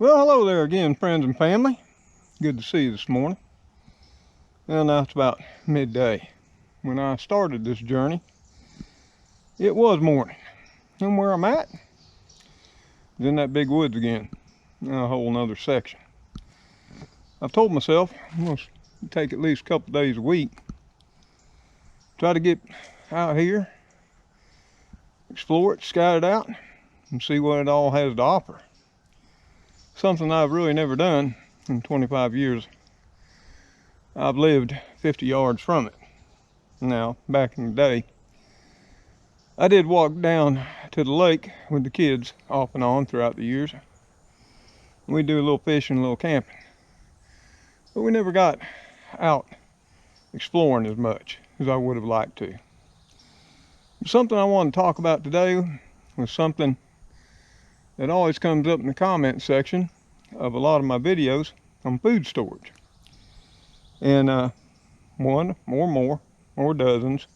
Well, hello there again, friends and family. Good to see you this morning. Well, now it's about midday. When I started this journey, it was morning. And where I'm at is in that big woods again, a whole nother section. I've told myself I'm going to take at least a couple days a week, try to get out here, explore it, scout it out, and see what it all has to offer. Something I've really never done in 25 years. I've lived 50 yards from it. Now, back in the day, I did walk down to the lake with the kids off and on throughout the years. We do a little fishing, a little camping. But we never got out exploring as much as I would have liked to. Something I want to talk about today was something that always comes up in the comment section of a lot of my videos on food storage. And one or more, or dozens,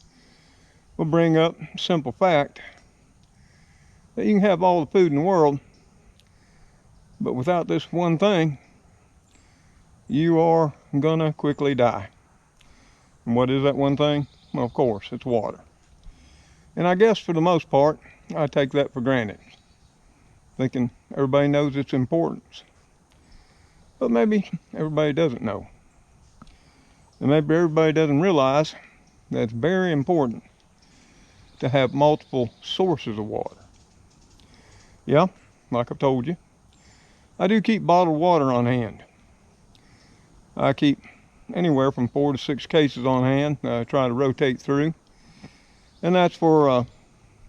will bring up a simple fact that you can have all the food in the world, but without this one thing, you are gonna quickly die. And what is that one thing? Well, of course, it's water. And I guess for the most part, I take that for granted, thinking everybody knows its importance. But maybe everybody doesn't know. And maybe everybody doesn't realize that it's very important to have multiple sources of water. Yeah, like I've told you, I do keep bottled water on hand. I keep anywhere from 4 to 6 cases on hand. I try to rotate through. And that's for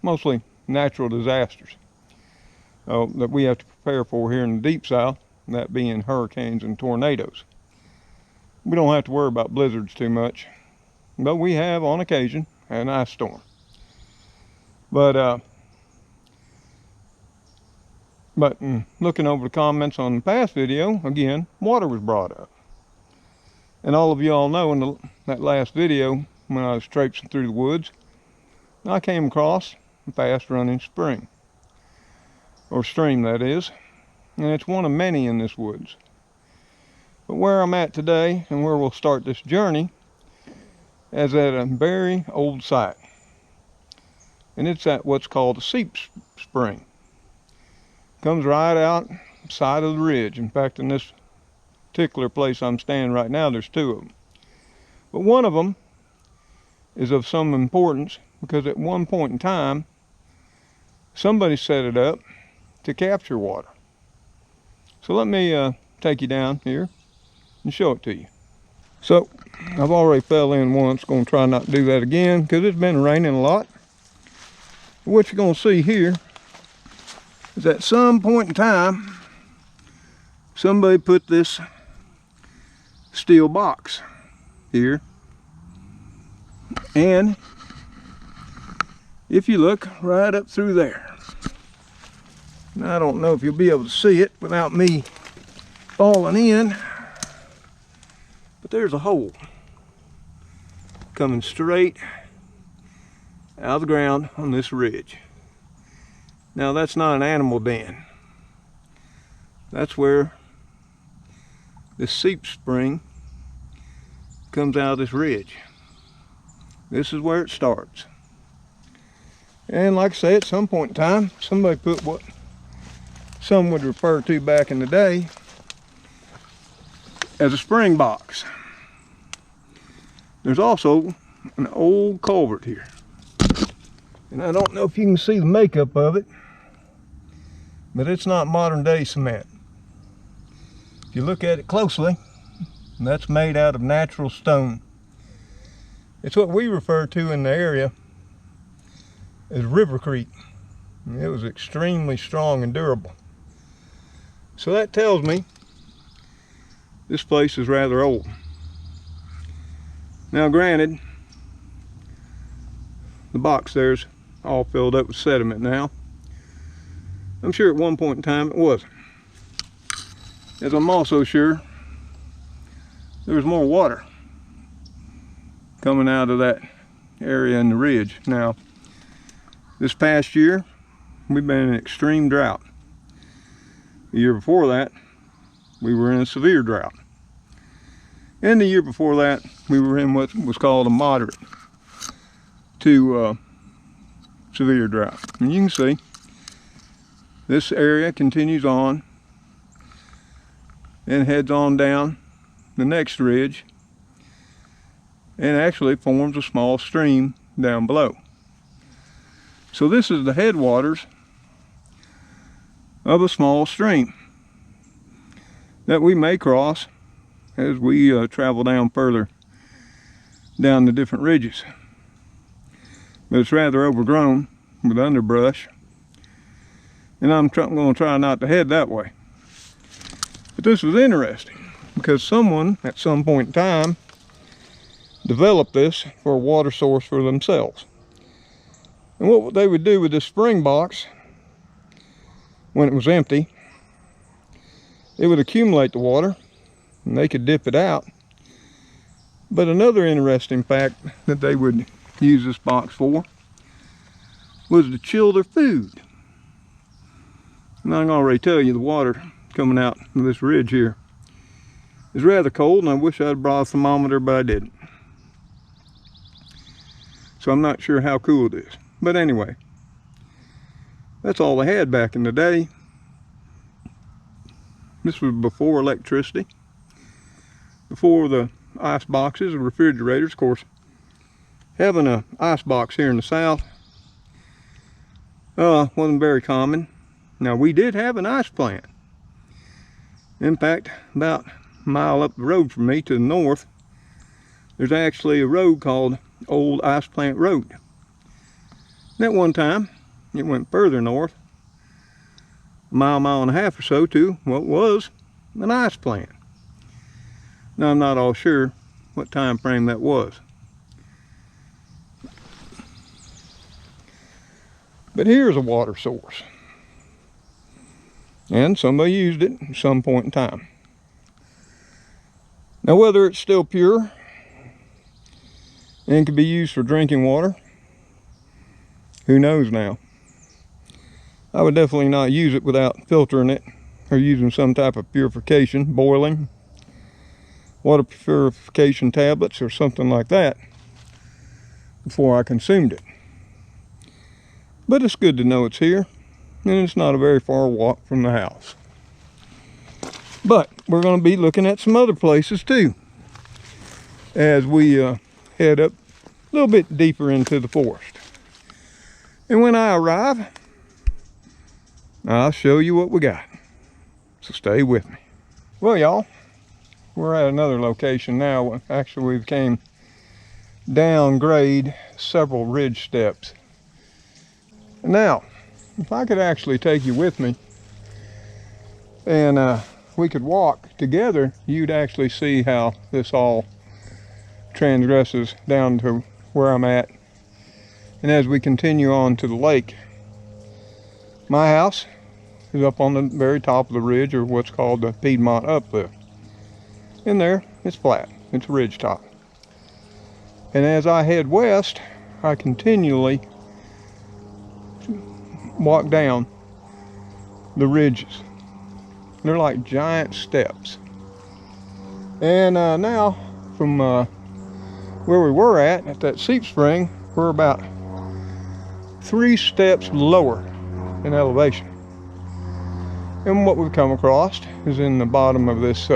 mostly natural disasters that we have to prepare for here in the Deep South, that being hurricanes and tornadoes. We don't have to worry about blizzards too much, but we have on occasion an ice storm. But looking over the comments on the past video, again, water was brought up. And all of you all know in that last video, when I was traipsing through the woods, I came across a fast running spring, or stream that is, and it's one of many in this woods. But where I'm at today and where we'll start this journey is at a very old site. And it's at what's called a seeps spring. Comes right out side of the ridge. In fact, in this particular place I'm standing right now, there's 2 of them. But one of them is of some importance because at one point in time, somebody set it up to capture water. So let me take you down here and show it to you. So I've already fell in once, going to try not to do that again because it's been raining a lot. What you're going to see here is at some point in time, somebody put this steel box here, and if you look right up through there, and I don't know if you'll be able to see it without me falling in, but there's a hole coming straight out of the ground on this ridge. Now that's not an animal den. That's where this seep spring comes out of this ridge. This is where it starts. And like I say, at some point in time, somebody put what some would refer to back in the day as a spring box. There's also an old culvert here. And I don't know if you can see the makeup of it, but it's not modern day cement. If you look at it closely, that's made out of natural stone. It's what we refer to in the area as rivercrete. It was extremely strong and durable. So that tells me this place is rather old. Now granted, the box there's all filled up with sediment now. I'm sure at one point in time it wasn't. As I'm also sure there was more water coming out of that area in the ridge. Now, this past year, we've been in extreme drought. The year before that, we were in a severe drought. And the year before that, we were in what was called a moderate to severe drought. And you can see, this area continues on and heads on down the next ridge and actually forms a small stream down below. So this is the headwaters of a small stream that we may cross as we travel down further down the different ridges. But it's rather overgrown with underbrush, and I'm going to try not to head that way. But this was interesting because someone at some point in time developed this for a water source for themselves. And what they would do with this spring box, when it was empty, it would accumulate the water and they could dip it out. But another interesting fact that they would use this box for was to chill their food. And I can already tell you the water coming out of this ridge here is rather cold, and I wish I'd brought a thermometer, but I didn't. So I'm not sure how cool it is. But anyway, that's all they had back in the day. This was before electricity, before the ice boxes and refrigerators. Of course, having an ice box here in the South wasn't very common. Now, we did have an ice plant. In fact, about a mile up the road from me to the north, there's actually a road called Old Ice Plant Road. And at one time, it went further north, a mile and a half or so, to what was an ice plant. Now, I'm not all sure what time frame that was. But here's a water source. And somebody used it at some point in time. Now, whether it's still pure and can be used for drinking water, who knows now. I would definitely not use it without filtering it or using some type of purification, boiling, water purification tablets or something like that before I consumed it. But it's good to know it's here, and it's not a very far walk from the house. But we're going to be looking at some other places too as we head up a little bit deeper into the forest. And when I arrive, I'll show you what we got. So stay with me. Well, y'all, we're at another location now. Actually, we came down grade several ridge steps. Now, if I could actually take you with me and we could walk together, you'd actually see how this all transgresses down to where I'm at. And as we continue on to the lake, my house is up on the very top of the ridge, or what's called the Piedmont uplift. In there, it's flat. It's a ridge top. And as I head west, I continually walk down the ridges. They're like giant steps. And now, from where we were at that seep spring, we're about 3 steps lower in elevation. And what we've come across is in the bottom of this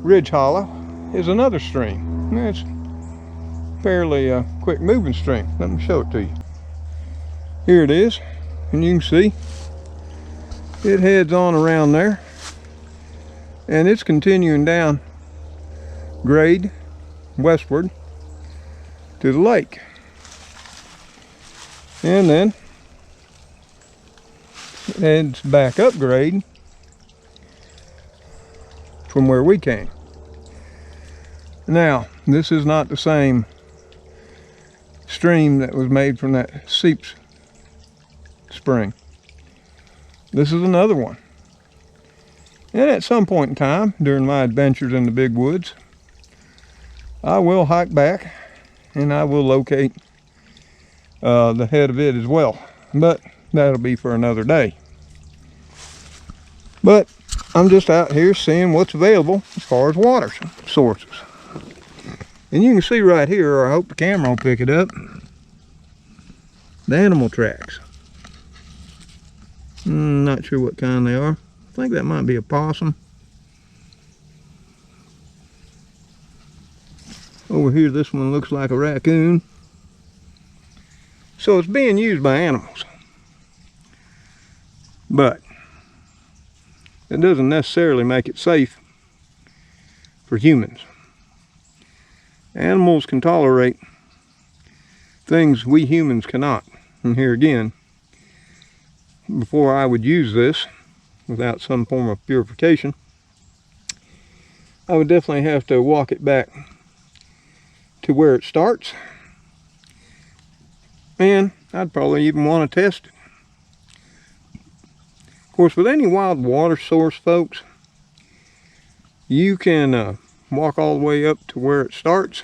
ridge hollow is another stream. And it's fairly quick moving stream. Let me show it to you. Here it is, and you can see it heads on around there, and it's continuing down grade westward to the lake. And then it heads back up grade from where we came. Now, this is not the same stream that was made from that seeps spring. This is another one. And at some point in time, during my adventures in the big woods, I will hike back and I will locate the head of it as well. But that'll be for another day. But I'm just out here seeing what's available as far as water sources. And you can see right here, or I hope the camera will pick it up, the animal tracks. Not sure what kind they are. I think that might be a possum. Over here, this one looks like a raccoon. So it's being used by animals. But it doesn't necessarily make it safe for humans. Animals can tolerate things we humans cannot. And here again, before I would use this without some form of purification, I would definitely have to walk it back to where it starts, and I'd probably even want to test it. Of course, with any wild water source, folks, you can walk all the way up to where it starts,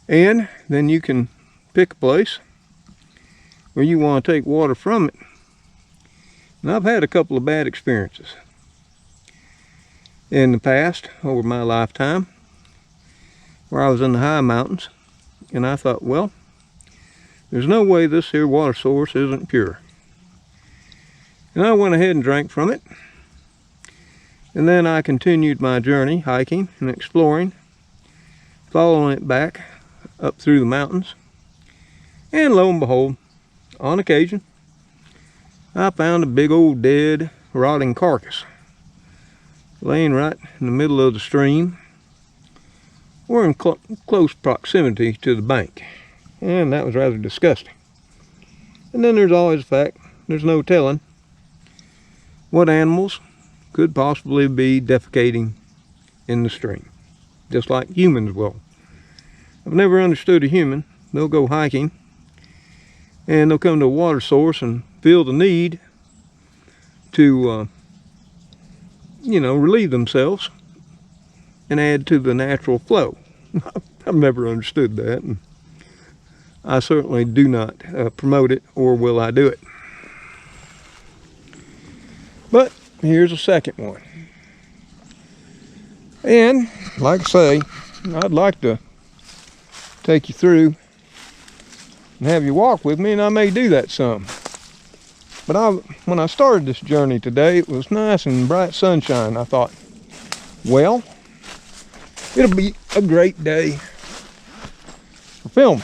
and then you can pick a place where you want to take water from it. And I've had a couple of bad experiences in the past over my lifetime, where I was in the high mountains, and I thought, well, there's no way this here water source isn't pure. And I went ahead and drank from it. And then I continued my journey, hiking and exploring, following it back up through the mountains. And lo and behold, on occasion, I found a big old dead, rotting carcass laying right in the middle of the stream, or in close proximity to the bank. And that was rather disgusting. And then there's always the fact, there's no telling what animals could possibly be defecating in the stream, just like humans will. I've never understood a human. They'll go hiking and they'll come to a water source and feel the need to relieve themselves and add to the natural flow. I've never understood that, and I certainly do not promote it, or will I do it. But here's a second one. And like I say, I'd like to take you through and have you walk with me, and I may do that some. But when I started this journey today, it was nice and bright sunshine. I thought, well, it'll be a great day for filming.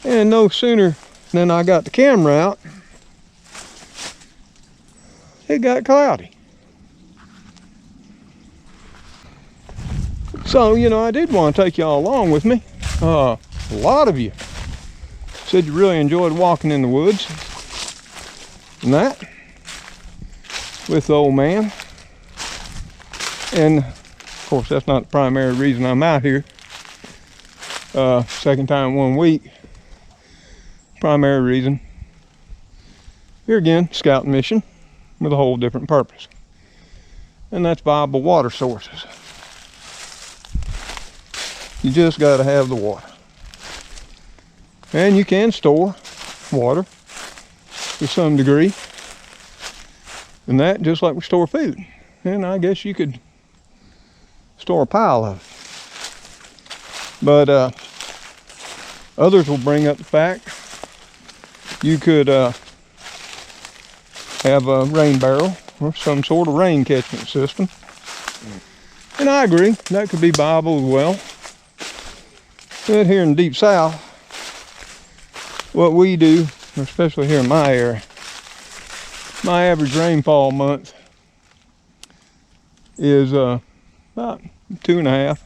And no sooner than I got the camera out, it got cloudy. So, I did want to take y'all along with me. A lot of you said you really enjoyed walking in the woods and that with the old man. And of course, that's not the primary reason I'm out here. Second time in 1 week. Primary reason, here again, scouting mission with a whole different purpose. And that's viable water sources. You just got to have the water. And you can store water to some degree. And that just like we store food. And I guess you could store a pile of it. But others will bring up the fact you could have a rain barrel or some sort of rain catchment system. And I agree, that could be viable as well. But here in Deep South, what we do, especially here in my area, my average rainfall month is about 2.5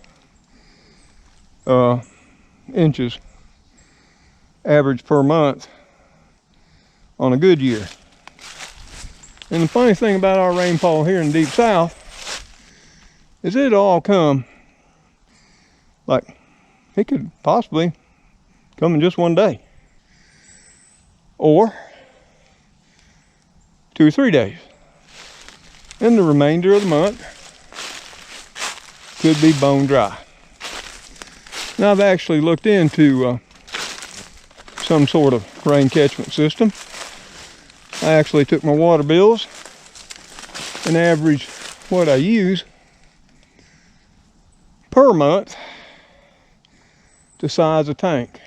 inches average per month on a good year. And the funny thing about our rainfall here in Deep South is it all come, like, it could possibly come in just one day, or 2 or 3 days. And the remainder of the month could be bone dry. Now I've actually looked into some sort of rain catchment system. I I actually took my water bills and averaged what I use per month to size a tank.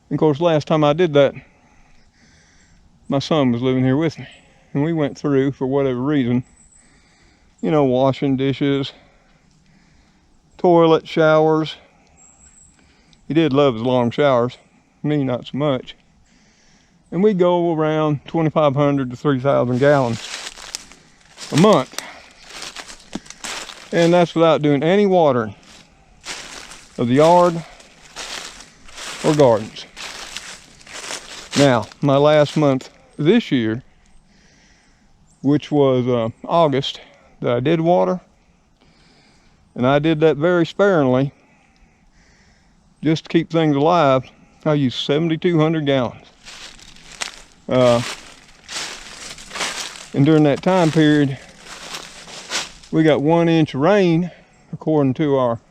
And of course, last time I did that, my son was living here with me, and we went through, for whatever reason, you know, washing dishes, toilet, showers. He did love his long showers, me not so much. And we go around 2,500 to 3,000 gallons a month. And that's without doing any watering of the yard or gardens. Now, my last month this year, which was August, that I did water, and I did that very sparingly, just to keep things alive. I used 7,200 gallons. And during that time period, we got 1 inch of rain, according to our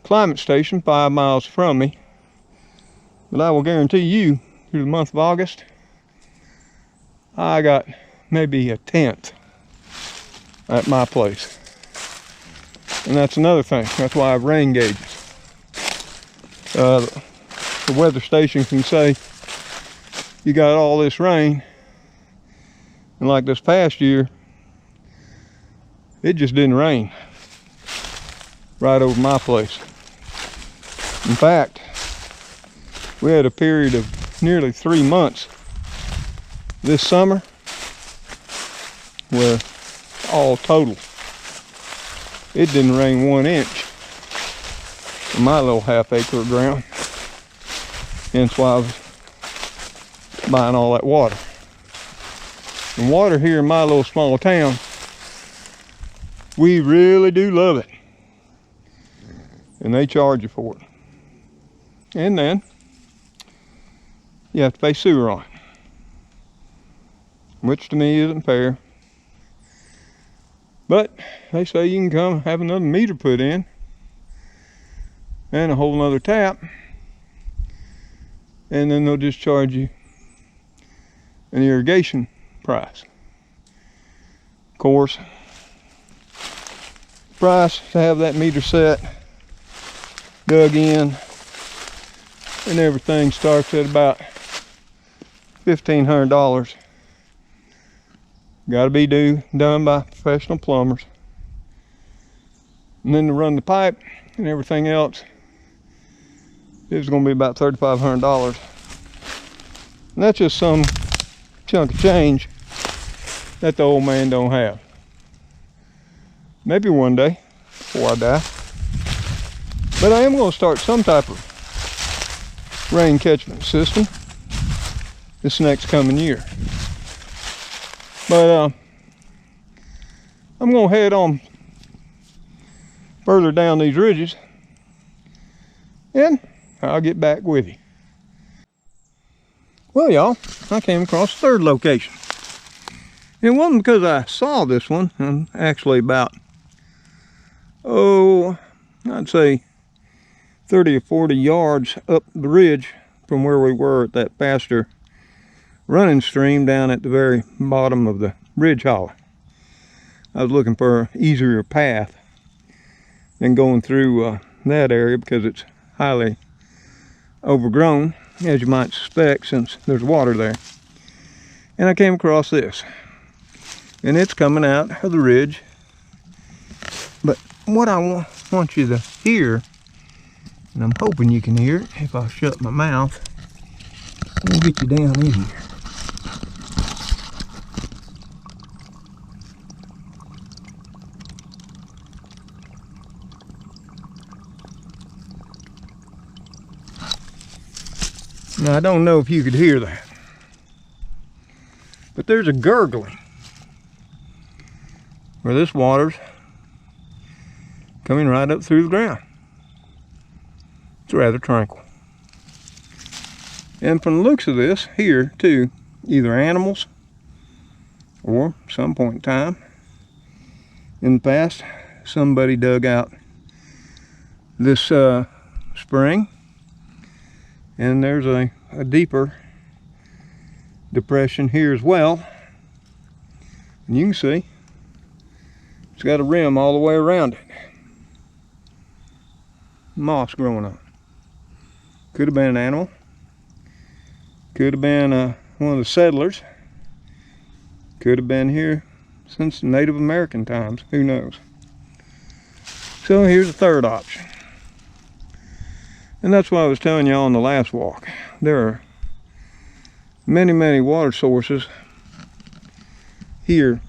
climate station 5 miles from me. But I will guarantee you, through the month of August, I got maybe a tenth at my place. And that's another thing. That's why I have rain gauges. The weather station can say, you got all this rain, and like this past year, it just didn't rain right over my place. In fact, we had a period of nearly 3 months this summer where all total, it didn't rain 1 inch in my little half-acre of ground. Hence why I was buying all that water. And water here in my little small town, we really do love it. And they charge you for it. And then you have to pay sewer on it, which to me isn't fair. But they say you can come have another meter put in and a whole nother tap, and then they'll just charge you an irrigation price. Of course, price to have that meter set, dug in, and everything starts at about $1,500. Got to be done by professional plumbers. And then to run the pipe and everything else, it's going to be about $3,500. And that's just some chunk of change that the old man don't have. Maybe one day, before I die. But I am going to start some type of rain catchment system this next coming year. But I'm going to head on further down these ridges, and I'll get back with you. Well, y'all, I came across a third location. It wasn't because I saw this one. I'm actually about, I'd say 30 or 40 yards up the ridge from where we were at that faster running stream down at the very bottom of the ridge hollow. I was looking for an easier path than going through that area because it's highly overgrown, as you might suspect, since there's water there. And I came across this, and it's coming out of the ridge. But what I want you to hear, and I'm hoping you can hear it if I shut my mouth, we'll get you down in here. Now, I don't know if you could hear that, but there's a gurgling where this water's coming right up through the ground. It's rather tranquil. And from the looks of this here, too, either animals or some point in time in the past, somebody dug out this spring, and there's a deeper depression here as well. And you can see it's got a rim all the way around it. Moss growing on. Could have been an animal. Could have been one of the settlers. Could have been here since Native American times. Who knows? So here's a third option. And that's what I was telling you on the last walk. There are many, many water sources here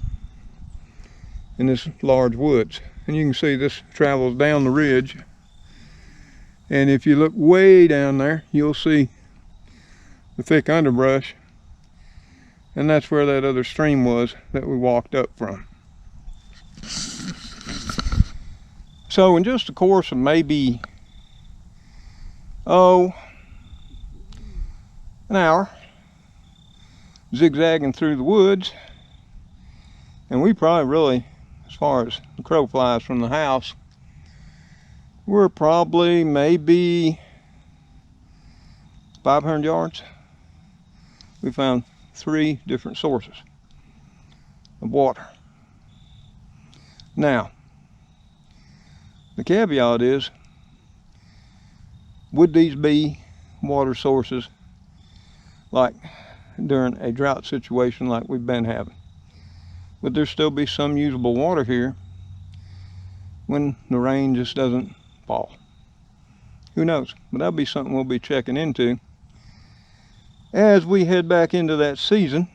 in this large woods. And you can see this travels down the ridge. And if you look way down there, you'll see the thick underbrush. And that's where that other stream was that we walked up from. So in just the course of maybe, an hour, zigzagging through the woods, and we probably really, as far as the crow flies from the house, we're probably maybe 500 yards. We found 3 different sources of water. Now, the caveat is, would these be water sources like during a drought situation like we've been having? Would there still be some usable water here when the rain just doesn't fall? Who knows? But that'll be something we'll be checking into as we head back into that season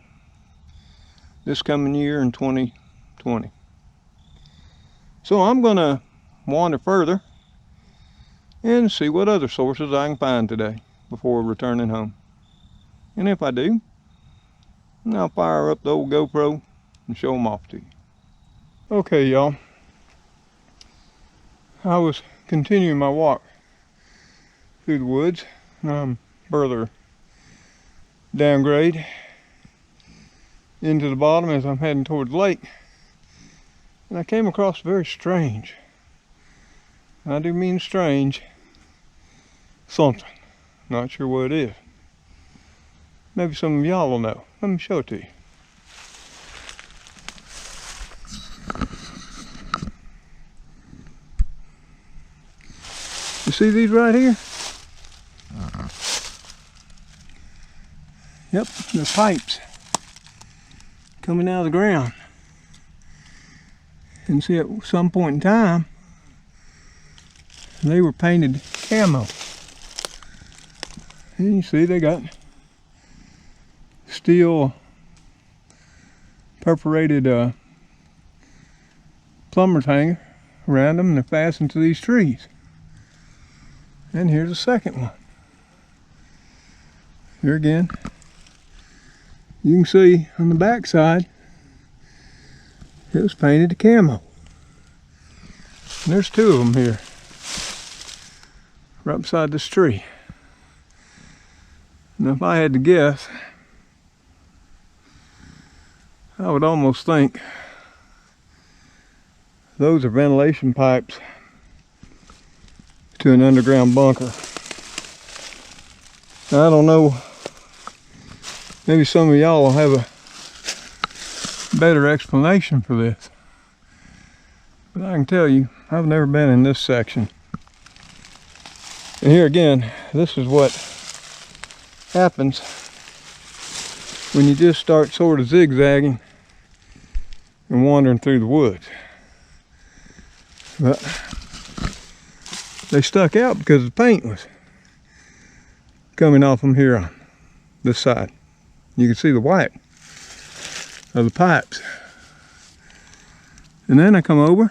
this coming year in 2020. So I'm going to wander further and see what other sources I can find today before returning home. And if I do, I'll fire up the old GoPro and show them off to you. Okay, y'all. I was continuing my walk through the woods. Further downgrade into the bottom as I'm heading towards the lake. And I came across very strange, I do mean strange, something. Not sure what it is. Maybe some of y'all will know. Let me show it to you. You see these right here? Yep, they're pipes coming out of the ground. And see, at some point in time, they were painted camo. And you see they got steel perforated plumber's hanger around them, and they're fastened to these trees. And here's a second one. Here again, you can see on the back side, it was painted to camo. And there's 2 of them here, right beside this tree. Now if I had to guess, I would almost think those are ventilation pipes to an underground bunker. Now, I don't know, maybe some of y'all will have a better explanation for this. But I can tell you, I've never been in this section. And here again, this is what happens when you just start sort of zigzagging and wandering through the woods. But they stuck out because the paint was coming off them here on this side. You can see the white of the pipes. And then I come over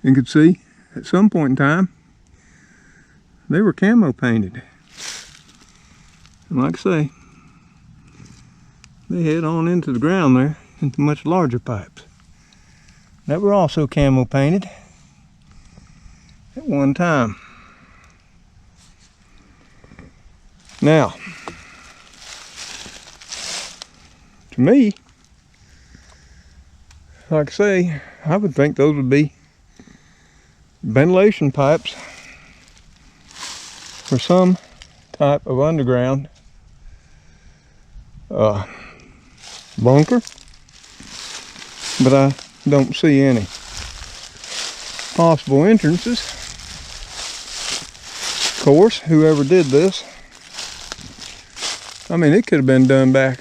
and could see at some point in time they were camo painted. And like I say, they head on into the ground there into much larger pipes that were also camo painted at one time. Now, to me, like I say, I would think those would be ventilation pipes for some type of underground bunker, but I don't see any possible entrances. Of course, whoever did this, I mean, it could have been done back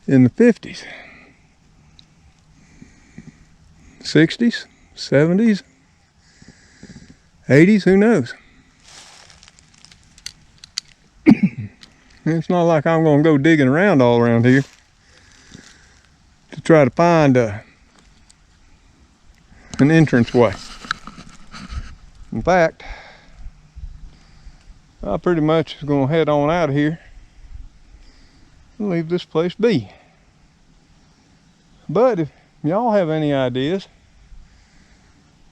in the 50s, 60s, 70s, 80s, who knows? It's not like I'm going to go digging around all around here to try to find an entranceway. In fact, I pretty much is going to head on out of here and leave this place be. But if y'all have any ideas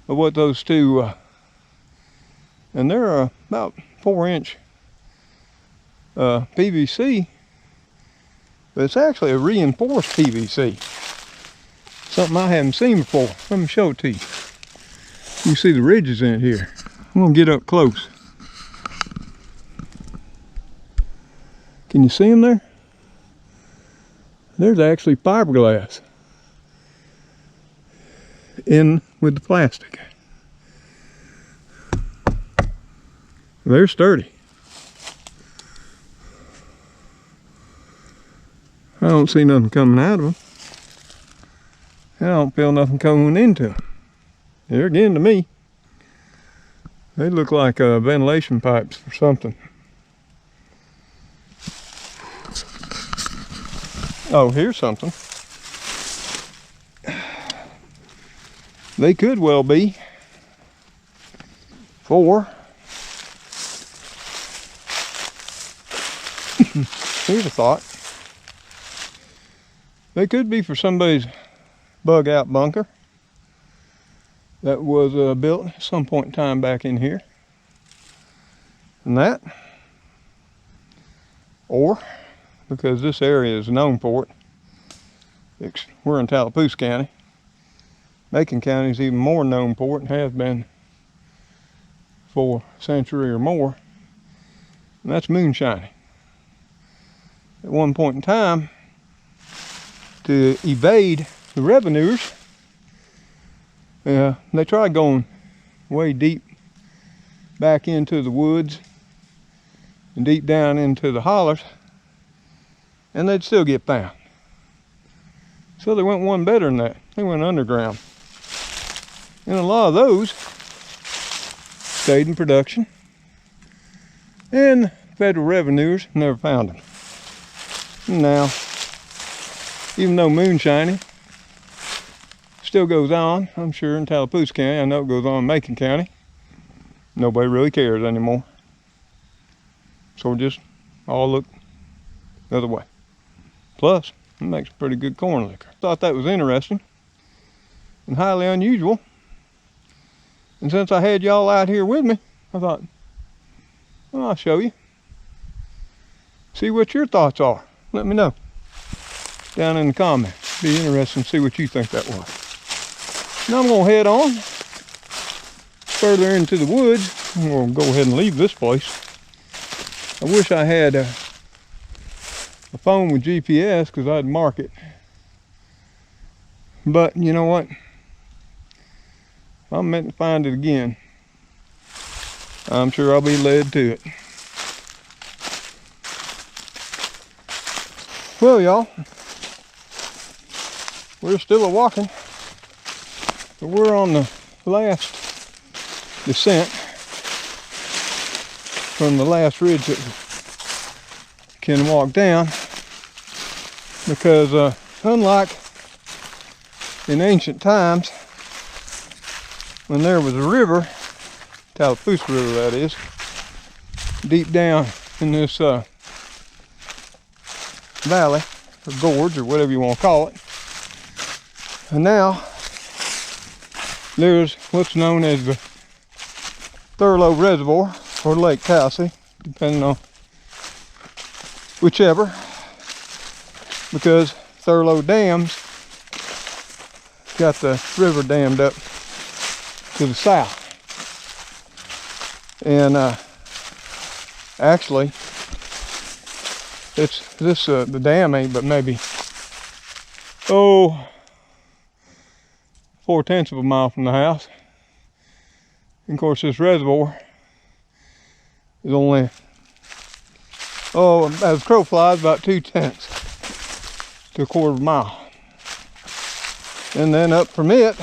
of what those two, and they're about 4-inch PVC, but it's actually a reinforced PVC. Something I haven't seen before. Let me show it to you. You can see the ridges in it here. I'm gonna get up close. Can you see them there? There's actually fiberglass in with the plastic. They're sturdy. I don't see nothing coming out of them. I don't feel nothing coming into them. There again, to me, they look like ventilation pipes or something. Oh, here's something. They could well be for, here's a thought. They could be for somebody's bug out bunker that was built at some point in time back in here. And that, or because this area is known for it, we're in Tallapoosa County. Macon County is even more known for it and has been for a century or more. And that's moonshining. At one point in time, to evade the revenuers, they tried going way deep back into the woods and deep down into the hollers, and they'd still get found. So they went one better than that. They went underground. And a lot of those stayed in production, and federal revenuers never found them. And now, even though moonshining still goes on, I'm sure in Tallapoosa County, I know it goes on in Macon County, nobody really cares anymore. So we just all look the other way. Plus, it makes pretty good corn liquor. Thought that was interesting and highly unusual. And since I had y'all out here with me, I thought, well, I'll show you. See what your thoughts are. Let me know down in the comments. Be interesting to see what you think that was. Now I'm going to head on further into the woods. I'm going to go ahead and leave this place. I wish I had a phone with GPS because I'd mark it. But you know what? If I'm meant to find it again, I'm sure I'll be led to it. Well, y'all, we're still a-walking, but we're on the last descent from the last ridge that we can walk down, because unlike in ancient times when there was a river, Tallapoosa River that is, deep down in this valley or gorge or whatever you want to call it, and now there's what's known as the Thurlow Reservoir or Lake Tallahassee, depending on whichever, because Thurlow Dam's got the river dammed up to the south. And actually The dam ain't but maybe, 4/10 of a mile from the house. And of course this reservoir is only, as crow flies, about 2/10 to 1/4 mile. And then up from it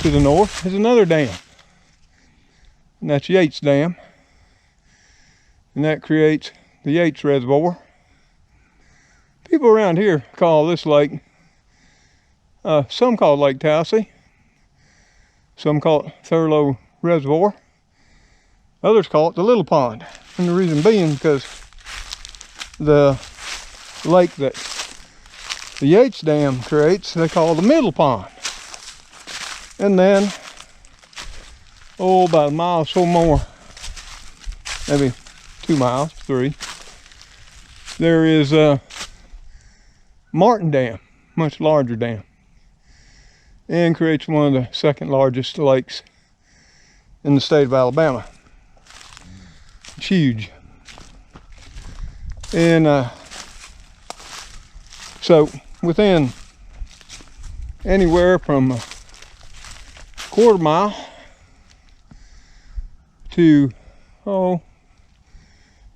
to the north is another dam. And that's Yates Dam. And that creates the Yates Reservoir. People around here call this lake, some call it Lake Tallahassee, some call it Thurlow Reservoir, others call it the Little Pond. And the reason being because the lake that the Yates Dam creates, they call the Middle Pond. And then, about a mile or so more, maybe 2 miles, 3, there is Martin Dam, much larger dam, and creates one of the second largest lakes in the state of Alabama. It's huge. And so within anywhere from a 1/4 mile to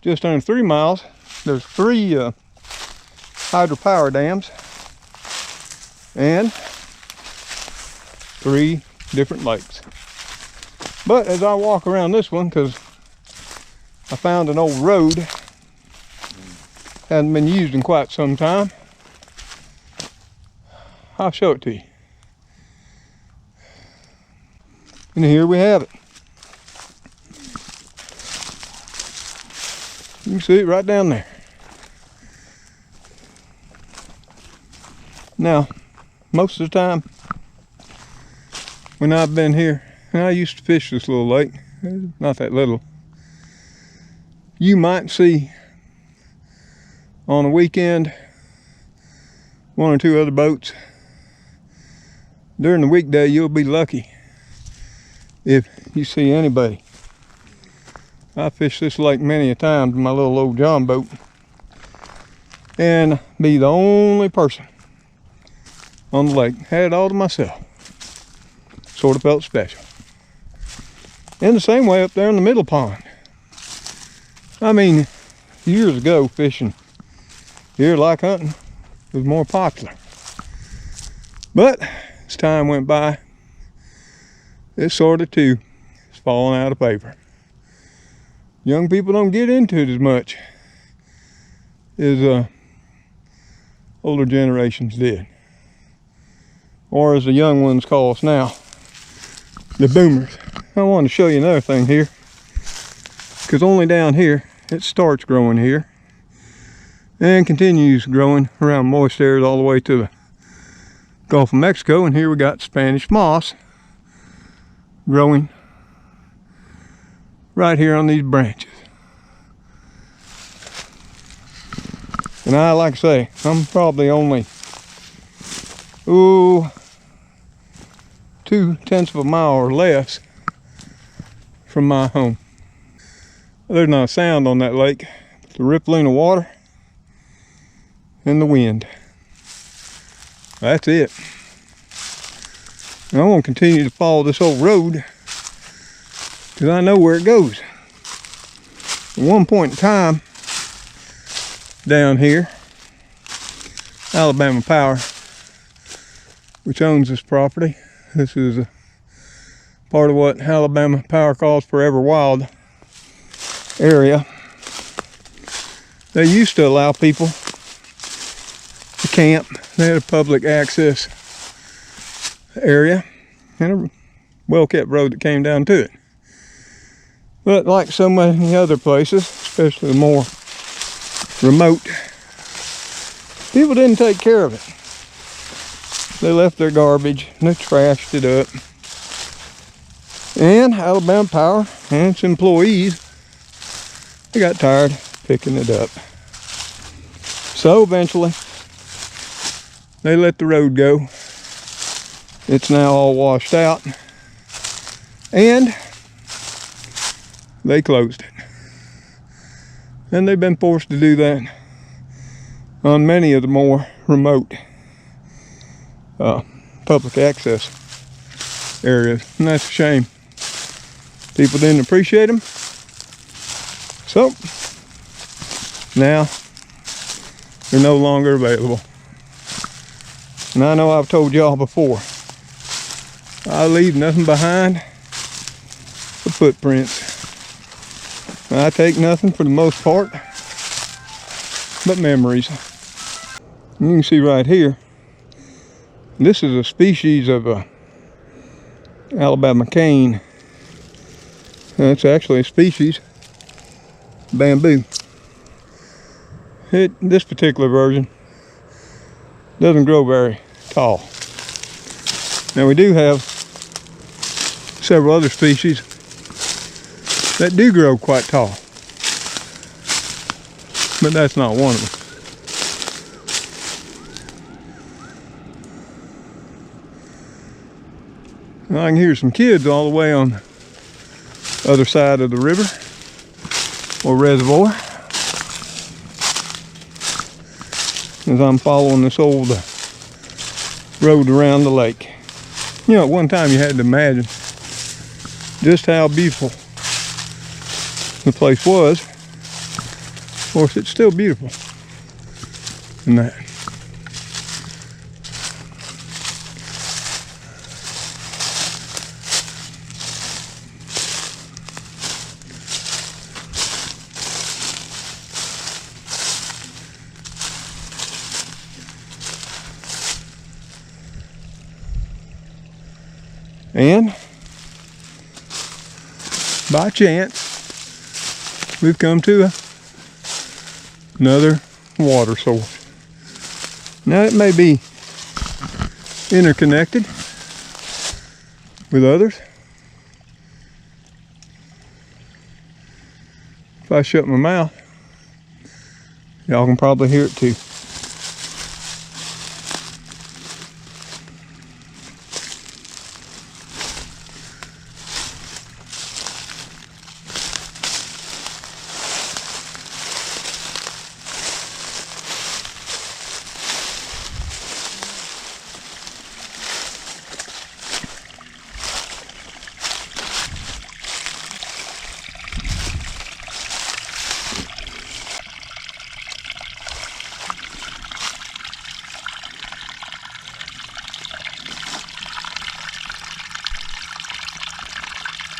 just under 3 miles, there's 3 hydropower dams and 3 different lakes. But as I walk around this one, because I found an old road, hadn't been used in quite some time, I'll show it to you. And here we have it. You can see it right down there. Now, most of the time when I've been here, and I used to fish this little lake, not that little, you might see on a weekend 1 or 2 other boats. During the weekday, you'll be lucky if you see anybody. I fished this lake many a time in my little old John boat and be the only person on the lake. Had it all to myself. Sort of felt special. In the same way up there in the middle pond. I mean, years ago fishing here, like hunting, was more popular. But as time went by, it sort of too is falling out of favor. Young people don't get into it as much as older generations did. Or as the young ones call us now, the boomers. I want to show you another thing here, because only down here it starts growing here and continues growing around moist areas all the way to the Gulf of Mexico. And here we got Spanish moss growing right here on these branches. And like I say, I'm probably only 2/10 of a mile or less from my home. There's not a sound on that lake, but the rippling of water and the wind. That's it. And I want to continue to follow this old road because I know where it goes. At one point in time, down here, Alabama Power, which owns this property, this is a part of what Alabama Power calls Forever Wild area. They used to allow people to camp. They had a public access area and a well-kept road that came down to it. But like so many other places, especially the more remote, people didn't take care of it. They left their garbage and they trashed it up. And Alabama Power and its employees, they got tired of picking it up. So eventually, they let the road go. It's now all washed out. And they closed it. And they've been forced to do that on many of the more remote public access areas, and that's a shame. People didn't appreciate them, so now they're no longer available. And I know I've told y'all before, I leave nothing behind but footprints. I take nothing for the most part but memories. You can see right here, this is a species of Alabama cane. It's actually a species bamboo. This particular version doesn't grow very tall. Now we do have several other species that do grow quite tall, but that's not one of them. I can hear some kids all the way on the other side of the river or reservoir as I'm following this old road around the lake. You know, at one time you had to imagine just how beautiful the place was. Of course, it's still beautiful in that. And by chance, we've come to another water source. Now it may be interconnected with others. If I shut my mouth, y'all can probably hear it too.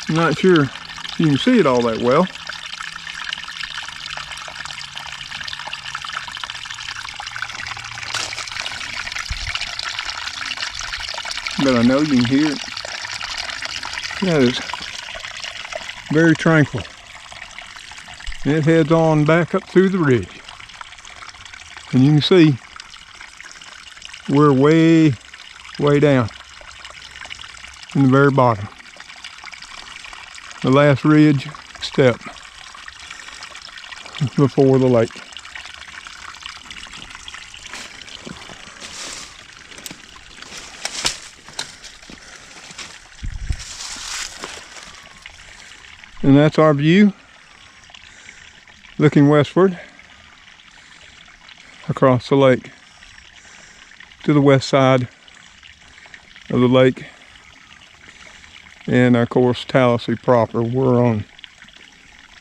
I'm not sure you can see it all that well. But I know you can hear it. That is very tranquil. And it heads on back up through the ridge. And you can see we're way, way down in the very bottom. The last ridge step before the lake. And that's our view looking westward across the lake to the west side of the lake. And of course, Tallahassee proper, we're on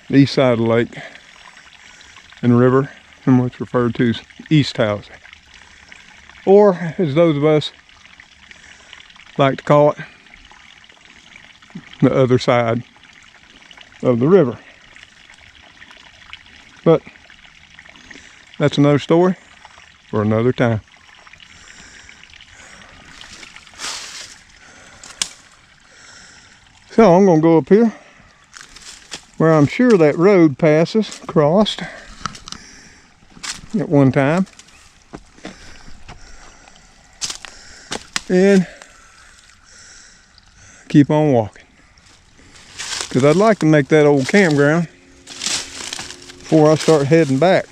the east side of the lake and river, and what's referred to as East Tallahassee. Or, as those of us like to call it, the other side of the river. But that's another story for another time. So I'm going to go up here where I'm sure that road crossed at one time. And keep on walking. Because I'd like to make that old campground before I start heading back.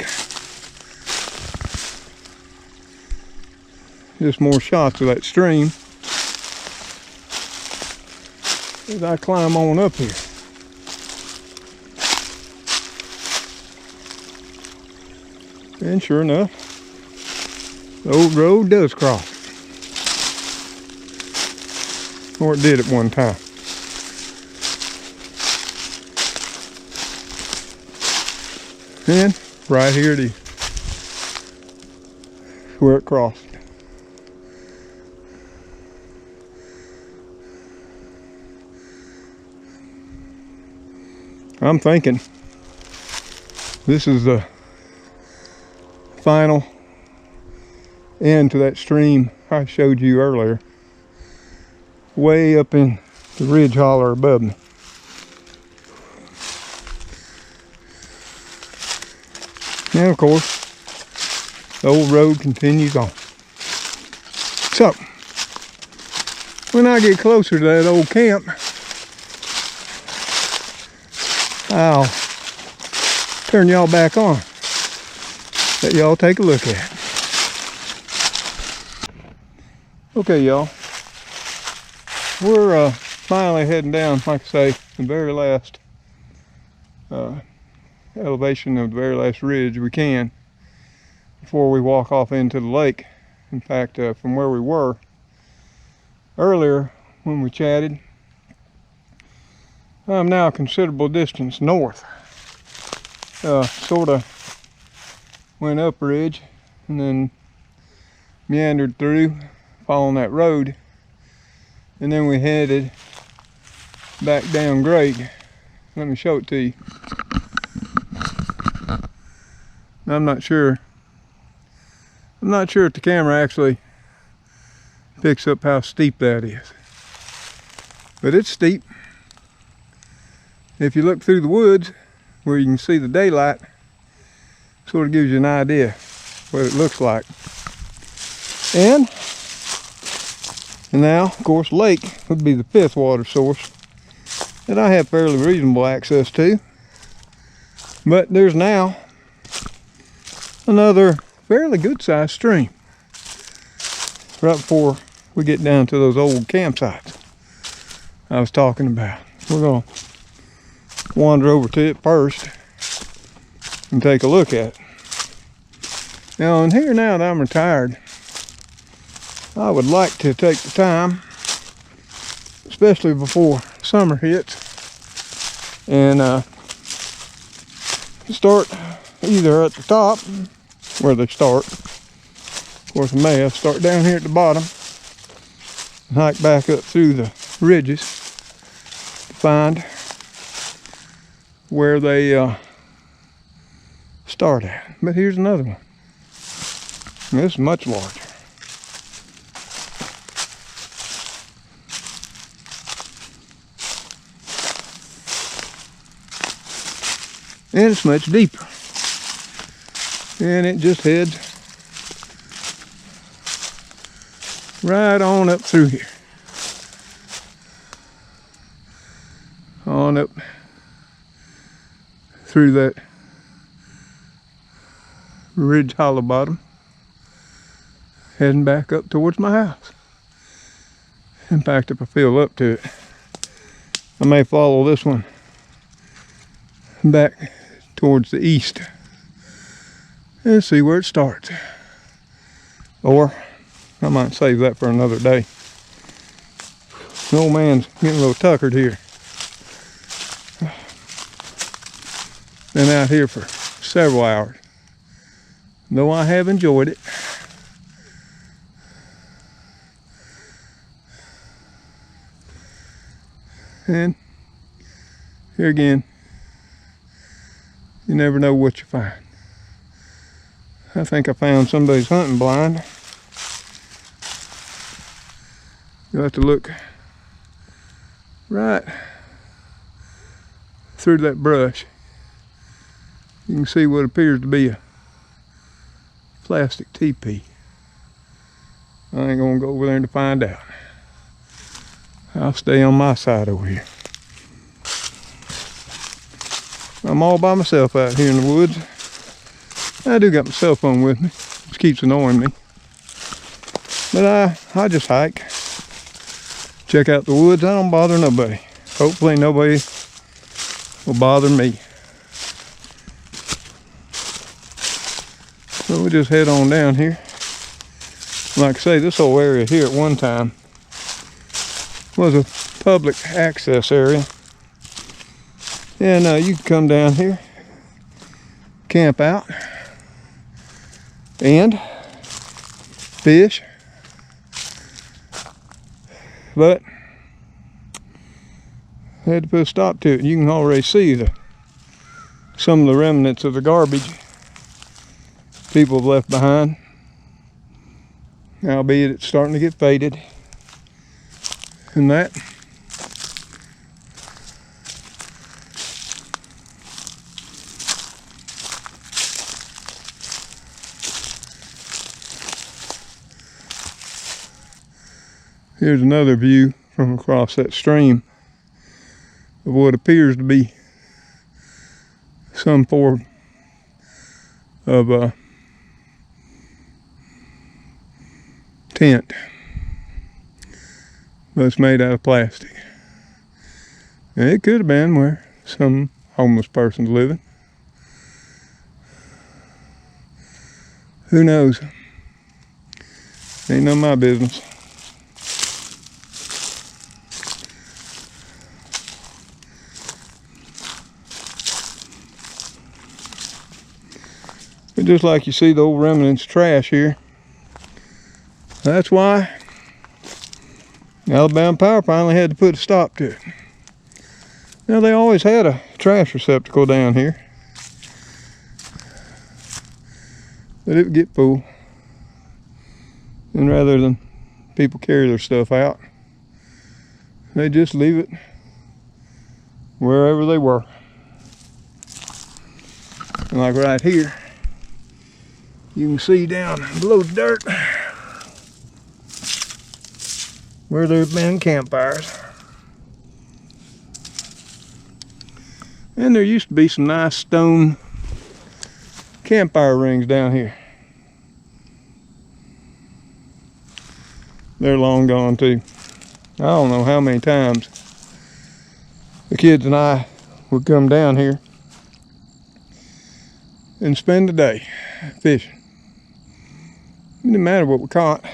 Just more shots of that stream as I climb on up here. And sure enough, the old road does cross. Or it did at one time. And right here it is, where it crossed. I'm thinking this is the final end to that stream I showed you earlier, way up in the ridge holler above me. Now, of course, the old road continues on. So, when I get closer to that old camp, I'll turn y'all back on. Let y'all take a look at it. Okay, y'all. We're finally heading down, like I say, the very last elevation of the very last ridge we can before we walk off into the lake. In fact, from where we were earlier when we chatted, I'm now a considerable distance north. Sort of went up ridge and then meandered through following that road, and then we headed back down grade. Let me show it to you. I'm not sure if the camera actually picks up how steep that is, but it's steep. If you look through the woods where you can see the daylight, sort of gives you an idea what it looks like. And now, of course, lake would be the fifth water source that I have fairly reasonable access to. But there's now another fairly good sized stream right before we get down to those old campsites I was talking about. We're going to wander over to it first and take a look at it. Now, in here now that I'm retired, I would like to take the time, especially before summer hits, and start either at the top where they start. Of course, I may have to start down here at the bottom and hike back up through the ridges to find where they start at. But here's another one. And this is much larger. And it's much deeper. And it just heads right on up through here. On up through that ridge hollow bottom, heading back up towards my house. In fact, if I feel up to it, I may follow this one back towards the east and see where it starts. Or I might save that for another day. The old man's getting a little tuckered here. Been out here for several hours, though I have enjoyed it. And here again, you never know what you find. I think I found somebody's hunting blind. You'll have to look right through that brush. You can see what appears to be a plastic teepee. I ain't gonna go over there to find out. I'll stay on my side over here. I'm all by myself out here in the woods. I do got my cell phone with me, which keeps annoying me. But I just hike, check out the woods. I don't bother nobody. Hopefully nobody will bother me. So we'll just head on down here. Like I say, this whole area here at one time was a public access area. And you can come down here, camp out, and fish. But I had to put a stop to it. You can already see some of the remnants of the garbage people have left behind. Albeit it's starting to get faded. And that. Here's another view from across that stream of what appears to be some form of tent, but it's made out of plastic. And it could have been where some homeless person's living. Who knows? Ain't none of my business. But just like you see the old remnants of trash here, that's why Alabama Power finally had to put a stop to it. Now, they always had a trash receptacle down here, but it would get full. And rather than people carry their stuff out, they just leave it wherever they were. And like right here, you can see down below the dirt where there have been campfires. And there used to be some nice stone campfire rings down here. They're long gone too. I don't know how many times the kids and I would come down here and spend the day fishing. It didn't matter what we caught.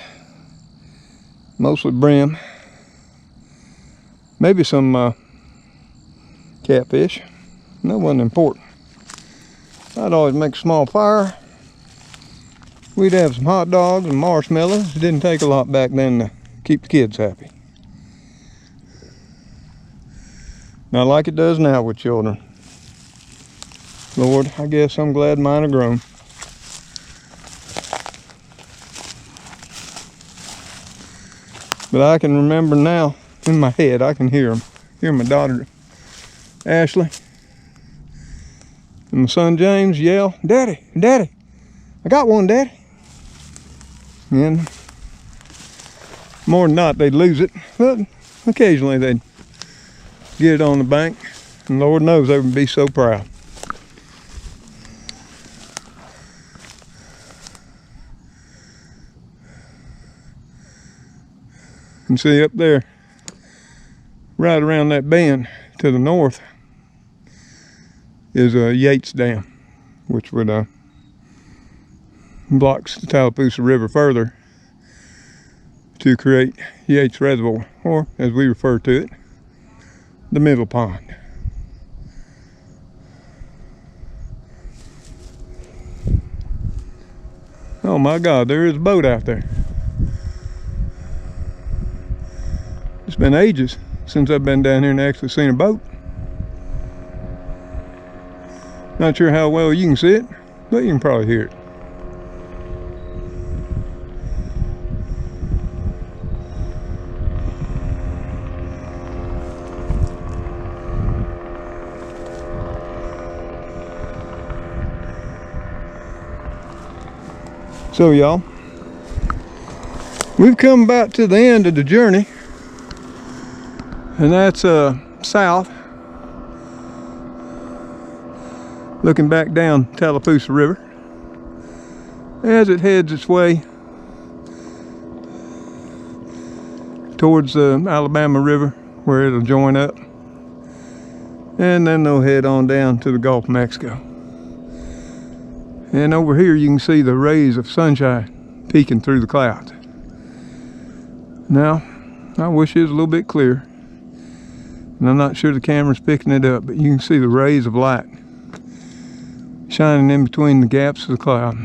Mostly brim, maybe some catfish. That wasn't important. I'd always make a small fire. We'd have some hot dogs and marshmallows. It didn't take a lot back then to keep the kids happy. Not like it does now with children. Lord, I guess I'm glad mine are grown. But I can remember now, in my head, I can hear them. Hear my daughter, Ashley, and my son, James, yell, "Daddy, Daddy, I got one, Daddy." And more than not, they'd lose it, but occasionally they'd get it on the bank, and Lord knows they would be so proud. And see up there, right around that bend to the north, is a Yates Dam, which would blocks the Tallapoosa River further to create Yates Reservoir, or as we refer to it, the Middle Pond. Oh my God, there is a boat out there. It's been ages since I've been down here and actually seen a boat. Not sure how well you can see it, but you can probably hear it. So y'all, we've come about to the end of the journey, and that's south, looking back down Tallapoosa River as it heads its way towards the Alabama River, where it'll join up, and then they'll head on down to the Gulf of Mexico. And over here you can see the rays of sunshine peeking through the clouds. Now, I wish it was a little bit clearer. And I'm not sure the camera's picking it up, but you can see the rays of light shining in between the gaps of the cloud.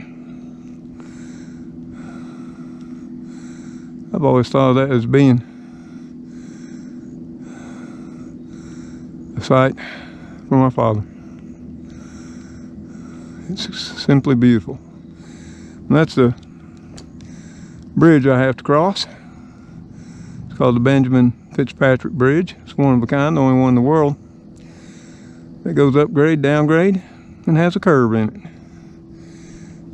I've always thought of that as being a sight from my father. It's simply beautiful. And that's the bridge I have to cross. It's called the Benjamin Fitzpatrick Bridge. It's one of a kind, the only one in the world that goes upgrade, downgrade, and has a curve in it.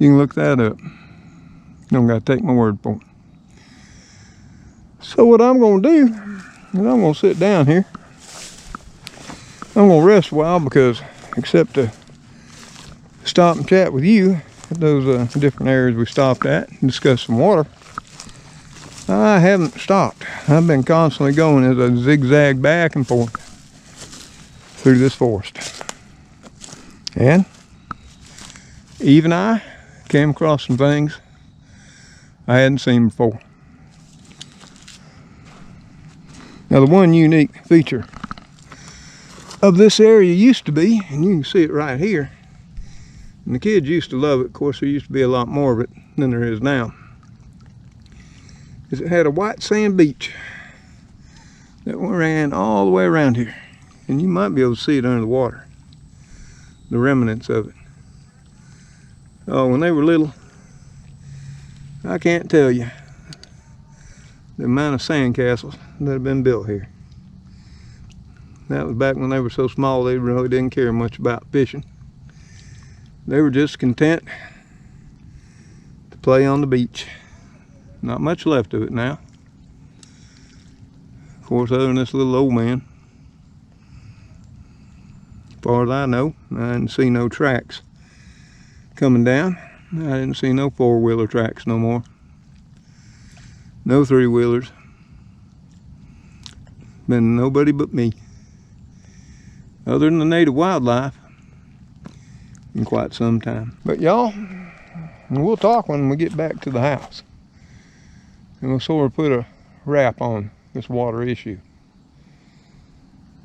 You can look that up. You don't got to take my word for it. So what I'm going to do is I'm going to sit down here. I'm going to rest a while because, except to stop and chat with you at those different areas we stopped at and discuss some water, I haven't stopped. I've been constantly going as I zigzag back and forth through this forest. And even I came across some things I hadn't seen before. Now, the one unique feature of this area used to be, and you can see it right here, and the kids used to love it. Of course, there used to be a lot more of it than there is now, is it had a white sand beach that ran all the way around here. And you might be able to see it under the water, the remnants of it. Oh, when they were little, I can't tell you the amount of sand castles that have been built here. That was back when they were so small they really didn't care much about fishing. They were just content to play on the beach. Not much left of it now. Of course, other than this little old man, as far as I know, I didn't see no tracks coming down. I didn't see no four-wheeler tracks no more. No three-wheelers. Been nobody but me, other than the native wildlife, in quite some time. But y'all, we'll talk when we get back to the house. And we'll sort of put a wrap on this water issue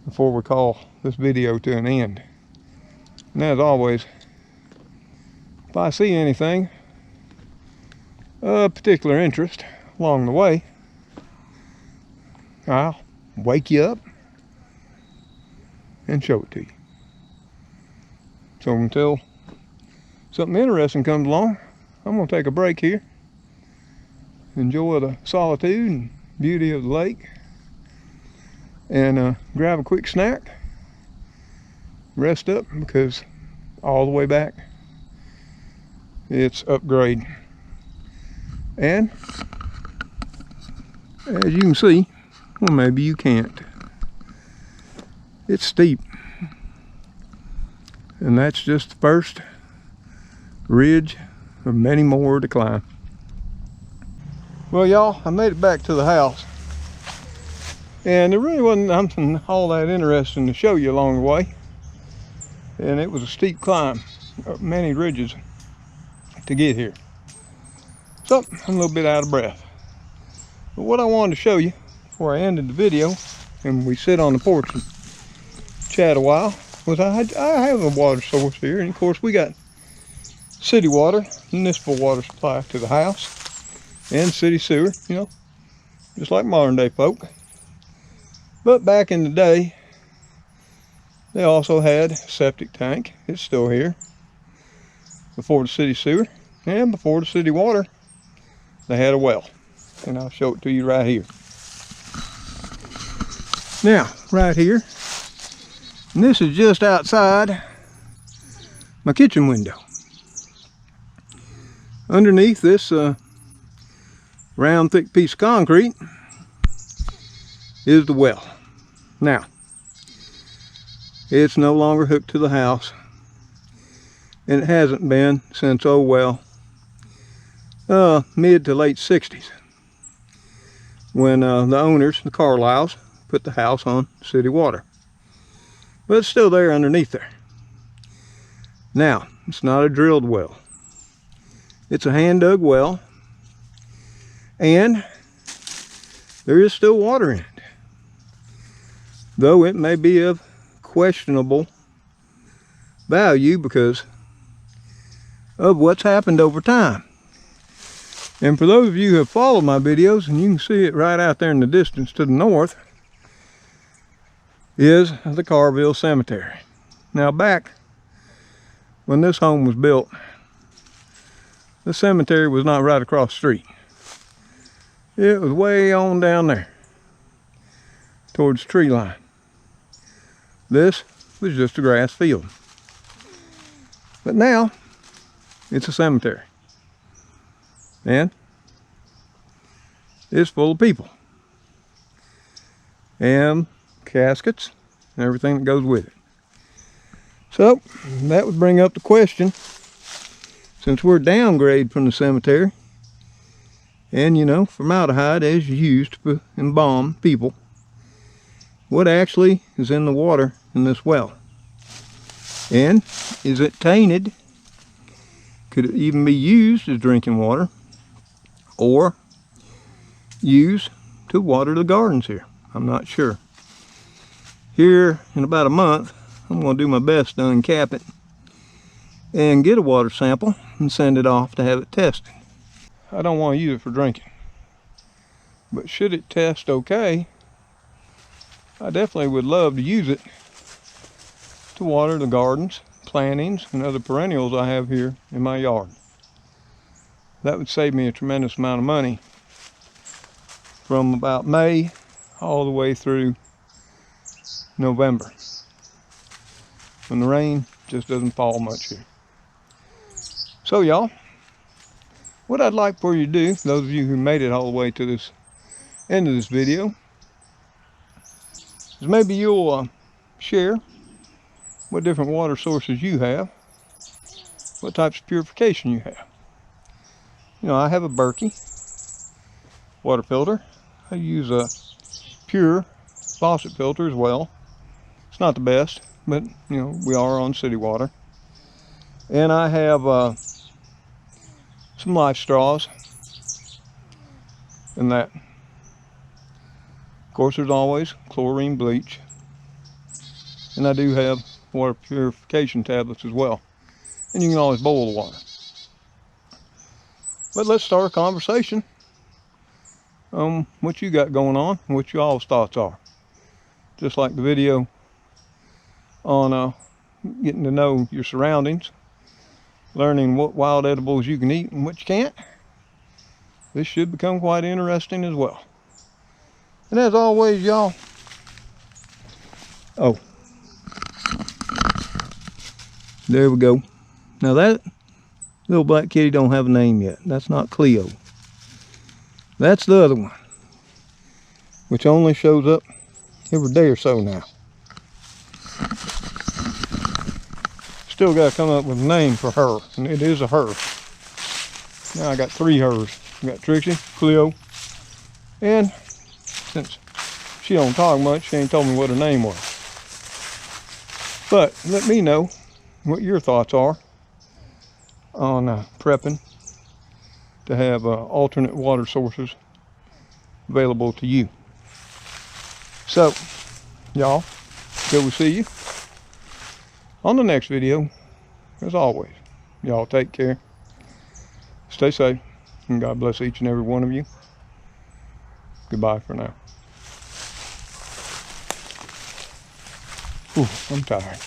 before we call this video to an end. And as always, if I see anything of particular interest along the way, I'll wake you up and show it to you. So until something interesting comes along, I'm going to take a break here, enjoy the solitude and beauty of the lake, and grab a quick snack, rest up, because all the way back it's upgrade. And as you can see, well, maybe you can't, it's steep, and that's just the first ridge of many more to climb. Well, y'all, I made it back to the house, and there really wasn't something all that interesting to show you along the way. And it was a steep climb up many ridges to get here, so I'm a little bit out of breath. But what I wanted to show you before I ended the video and we sit on the porch and chat a while was I have a water source here, and of course we got city water, municipal water supply to the house, and city sewer, you know, just like modern day folk. But back in the day, they also had a septic tank. It's still here. Before the city sewer and before the city water, they had a well, and I'll show it to you right here. Now, right here, and this is just outside my kitchen window. Underneath this round thick piece of concrete is the well. Now, it's no longer hooked to the house, and it hasn't been since, oh well, mid to late 60s, when the owners, the Carlisles, put the house on city water. But it's still there underneath there. Now, it's not a drilled well. It's a hand dug well, and there is still water in it, though it may be of questionable value because of what's happened over time. And for those of you who have followed my videos, and you can see it right out there in the distance to the north, is the Carville Cemetery. Now, back when this home was built, the cemetery was not right across the street. It was way on down there towards the tree line. This was just a grass field. But now it's a cemetery, and it's full of people and caskets and everything that goes with it. So that would bring up the question, since we're downgrade from the cemetery, and you know, formaldehyde is used to embalm people, what actually is in the water in this well? And is it tainted? Could it even be used as drinking water, or used to water the gardens here? I'm not sure. Here in about a month, I'm going to do my best to uncap it and get a water sample and send it off to have it tested. I don't want to use it for drinking, but should it test okay, I definitely would love to use it to water the gardens, plantings, and other perennials I have here in my yard. That would save me a tremendous amount of money from about May all the way through November, when the rain just doesn't fall much here. So y'all, what I'd like for you to do, those of you who made it all the way to this end of this video, is maybe you'll share what different water sources you have, what types of purification you have. You know, I have a Berkey water filter. I use a pure faucet filter as well. It's not the best, but you know, we are on city water. And I have some life straws and that. Of course, there's always chlorine bleach, and I do have water purification tablets as well, and you can always boil the water. But let's start a conversation on what you got going on and what y'all's thoughts are, just like the video on getting to know your surroundings, learning what wild edibles you can eat and what you can't. This should become quite interesting as well. And as always, y'all, oh, there we go. Now that little black kitty don't have a name yet. That's not Cleo. That's the other one, which only shows up every day or so now. Still got to come up with a name for her, and it is a her. Now I got 3 hers. I got Trixie, Cleo, and since she don't talk much, she ain't told me what her name was. But let me know what your thoughts are on prepping to have alternate water sources available to you. So, y'all, till we see you on the next video. As always, y'all take care, stay safe, and God bless each and every one of you. Goodbye for now. Ooh, I'm tired.